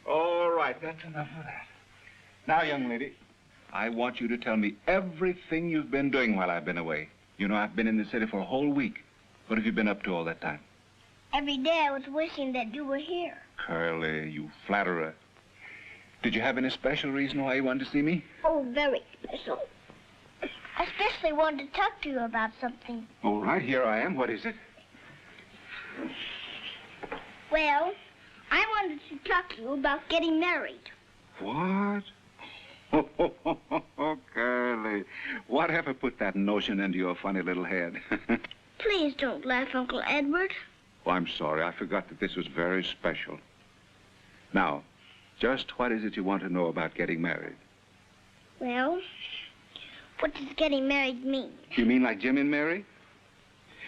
All right, that's enough of that. Now, young lady, I want you to tell me everything you've been doing while I've been away. You know, I've been in the city for a whole week. What have you been up to all that time? Every day I was wishing that you were here. Curly, you flatterer. Did you have any special reason why you wanted to see me? Oh, very special. I especially wanted to talk to you about something. All right, here I am. What is it? Well, I wanted to talk to you about getting married. What? Oh, Curly, whatever put that notion into your funny little head? Please don't laugh, Uncle Edward. Oh, I'm sorry. I forgot that this was very special. Now, just what is it you want to know about getting married? Well, what does getting married mean? You mean like Jim and Mary?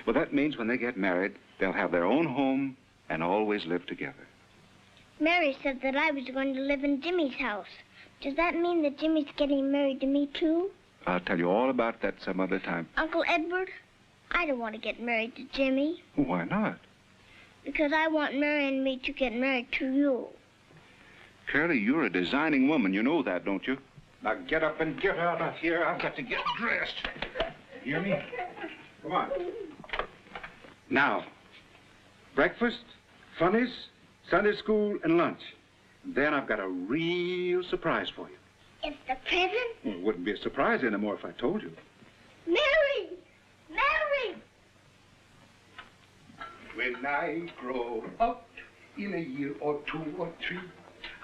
Well, that means when they get married, they'll have their own home and always live together. Mary said that I was going to live in Jimmy's house. Does that mean that Jimmy's getting married to me, too? I'll tell you all about that some other time. Uncle Edward, I don't want to get married to Jimmy. Why not? Because I want Mary and me to get married to you. Curly, you're a designing woman. You know that, don't you? Now get up and get out of here. I've got to get dressed. Hear me? Come on. Now, breakfast, funnies, Sunday school, and lunch. Then I've got a real surprise for you. It's the present? Well, it wouldn't be a surprise anymore if I told you. Mary! Mary! When I grow up in a year or 2 or 3,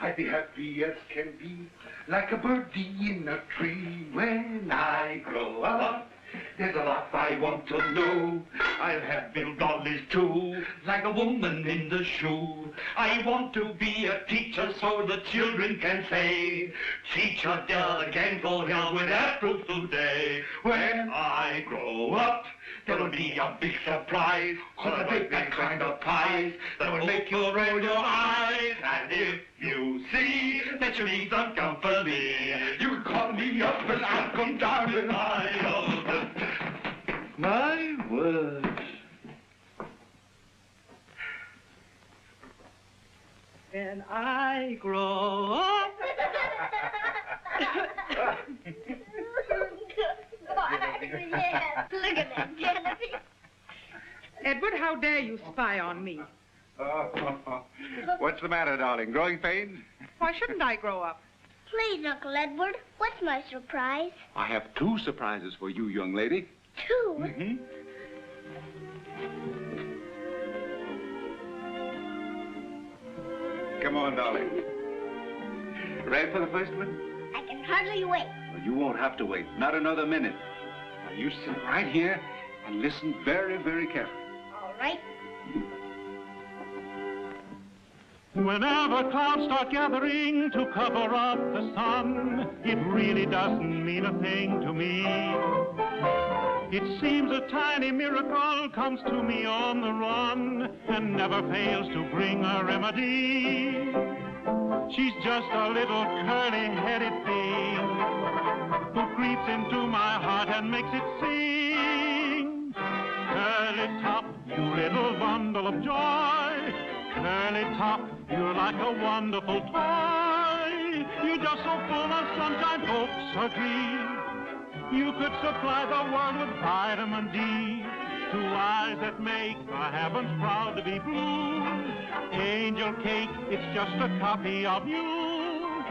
I'll be happy as can be, like a birdie in a tree. When I grow up, there's a lot I want to know. I'll have Bill dollies too, like a woman in the shoe. I want to be a teacher so the children can say, Teacher Delegan, go here with apples today. When I grow up, there'll be a big surprise, cause I make that kind of pies that will make you roll your eyes. And if you see that you need some company, you call me up and I'll come down and I'll... My word. When I grow up. Yes, look at that, Genevieve. Edward, how dare you spy on me? What's the matter, darling? Growing pains? Why shouldn't I grow up? Please, Uncle Edward, what's my surprise? I have 2 surprises for you, young lady. 2? Mm-hmm. Come on, darling. Ready for the first one? I can hardly wait. Well, you won't have to wait. Not another minute. Now, you sit right here and listen very, very carefully. All right. Whenever clouds start gathering to cover up the sun, it really doesn't mean a thing to me. It seems a tiny miracle comes to me on the run and never fails to bring a remedy. She's just a little curly-headed thing who creeps into my heart and makes it sing. Curly top, you little bundle of joy. Curly top, you're like a wonderful toy. You're just so full of sunshine, folks agree. You could supply the world with vitamin D. 2 eyes that make the heavens proud to be blue. Angel cake, it's just a copy of you.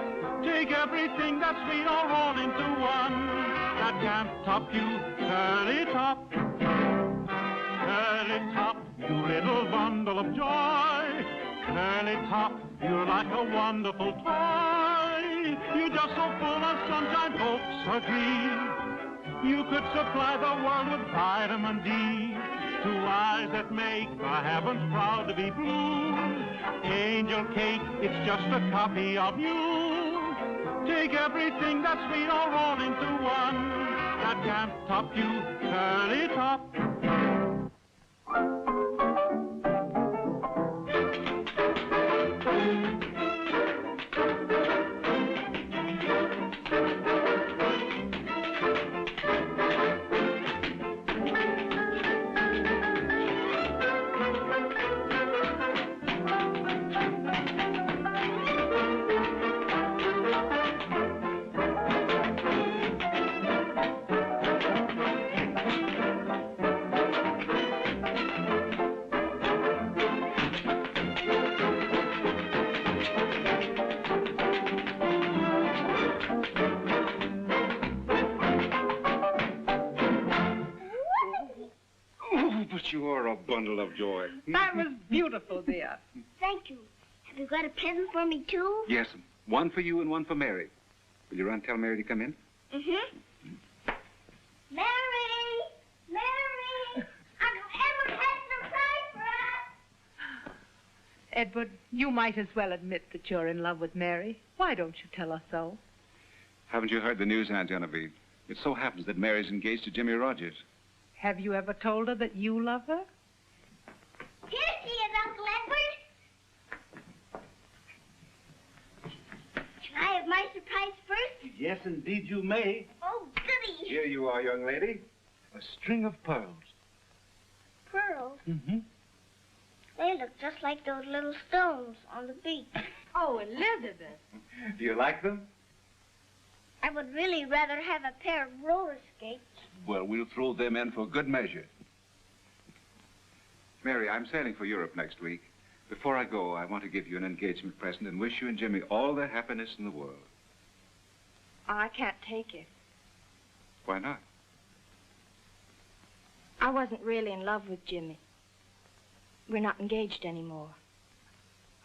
Take everything that's sweet all rolled into one. That can't top you, curly top. Curly top, you little bundle of joy. Curly top, you're like a wonderful toy. You're just so full of sunshine, folks agree. You could supply the world with vitamin D. 2 eyes that make the heavens proud to be blue. Angel cake, it's just a copy of you. Take everything that's sweet all rolled into one. That can't top you, curly top. But you are a bundle of joy. That was beautiful, dear. Thank you. Have you got a present for me, too? Yes, one for you and one for Mary. Will you run and tell Mary to come in? Mm-hmm. Mary! Mary! Uncle Edward has a surprise for us! Edward, you might as well admit that you're in love with Mary. Why don't you tell us so? Haven't you heard the news, Aunt Genevieve? It so happens that Mary's engaged to Jimmy Rogers. Have you ever told her that you love her? Here she is, Uncle Edward. Shall I have my surprise first? Yes, indeed you may. Oh, goody. Here you are, young lady. A string of pearls. Pearls? Mm-hmm. They They look just like those little stones on the beach. Oh, Elizabeth. Do you like them? I would really rather have a pair of roller skates. Well, we'll throw them in for good measure. Mary, I'm sailing for Europe next week. Before I go, I want to give you an engagement present and wish you and Jimmy all the happiness in the world. I can't take it. Why not? I wasn't really in love with Jimmy. We're not engaged anymore.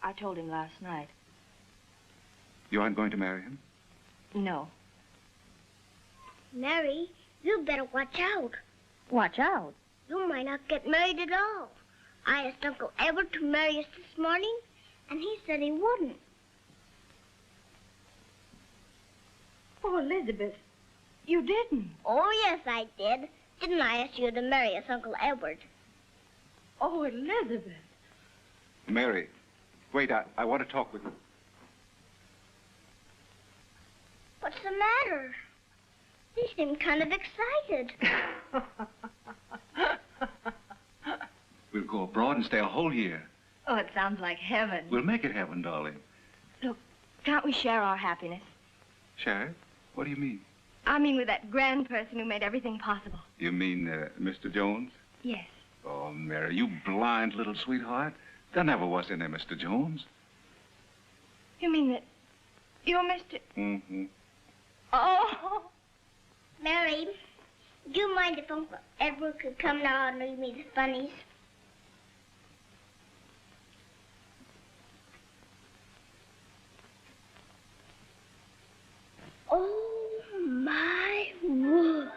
I told him last night. You aren't going to marry him? No. Mary, you better watch out. Watch out. You might not get married at all. I asked Uncle Edward to marry us this morning, and he said he wouldn't. Oh, Elizabeth, you didn't. Oh, yes, I did. Didn't I ask you to marry us, Uncle Edward? Oh, Elizabeth. Mary, wait, I want to talk with you. What's the matter? You seem kind of excited. We'll go abroad and stay a whole year. Oh, it sounds like heaven. We'll make it heaven, darling. Look, can't we share our happiness? Share it? What do you mean? I mean with that grand person who made everything possible. You mean Mr. Jones? Yes. Oh, Mary, you blind little sweetheart. There never was any Mr. Jones. You mean that you're Mr. Mm-hmm. Oh! Mary, do you mind if Uncle Edward could come now and read me the funnies? Oh, my word.